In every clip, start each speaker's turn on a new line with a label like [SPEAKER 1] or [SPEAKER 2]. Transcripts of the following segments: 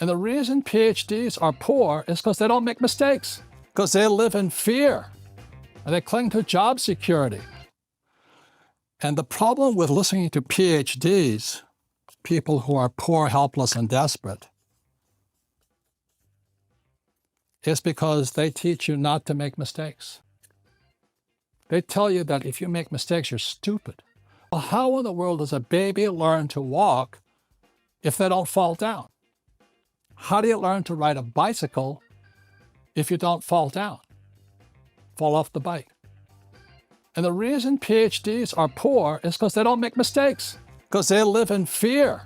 [SPEAKER 1] And the reason PhDs are poor is because they don't make mistakes, because they live in fear and they cling to job security. And the problem with listening to PhDs, people who are poor, helpless, and desperate, is because they teach you not to make mistakes. They tell you that if you make mistakes, you're stupid. Well, how in the world does a baby learn to walk if they don't fall down? How do you learn to ride a bicycle if you don't fall down, fall off the bike? And the reason PhDs are poor is because they don't make mistakes, because they live in fear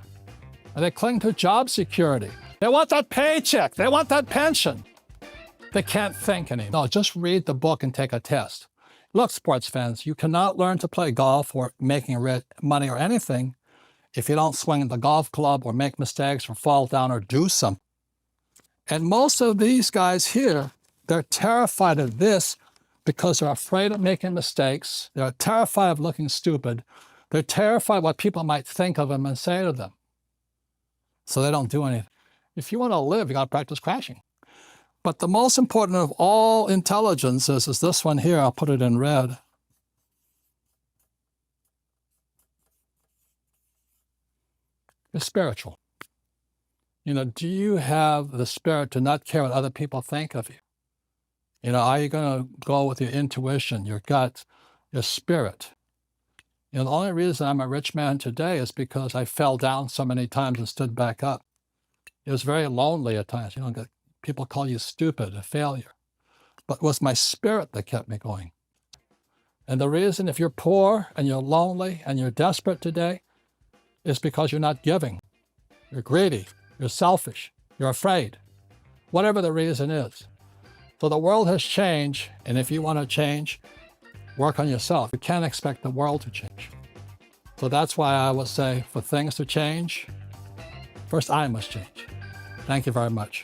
[SPEAKER 1] and they cling to job security. They want that paycheck. They want that pension. They can't think anymore. No, just read the book and take a test. Look, sports fans, you cannot learn to play golf or making money or anything if you don't swing the golf club or make mistakes or fall down or do something. And most of these guys here, they're terrified of this because they're afraid of making mistakes. They're terrified of looking stupid. They're terrified what people might think of them and say to them. So they don't do anything. If you want to live, you got to practice crashing. But the most important of all intelligences is this one here. I'll put it in red. It's spiritual. Do you have the spirit to not care what other people think of you? Are you going to go with your intuition, your gut, your spirit? The only reason I'm a rich man today is because I fell down so many times and stood back up. It was very lonely at times. People call you stupid, a failure. But it was my spirit that kept me going. And the reason if you're poor and you're lonely and you're desperate today is because you're not giving. You're greedy. You're selfish. You're afraid. Whatever the reason is. So the world has changed, and if you want to change, work on yourself. You can't expect the world to change. So that's why I would say for things to change, first I must change. Thank you very much.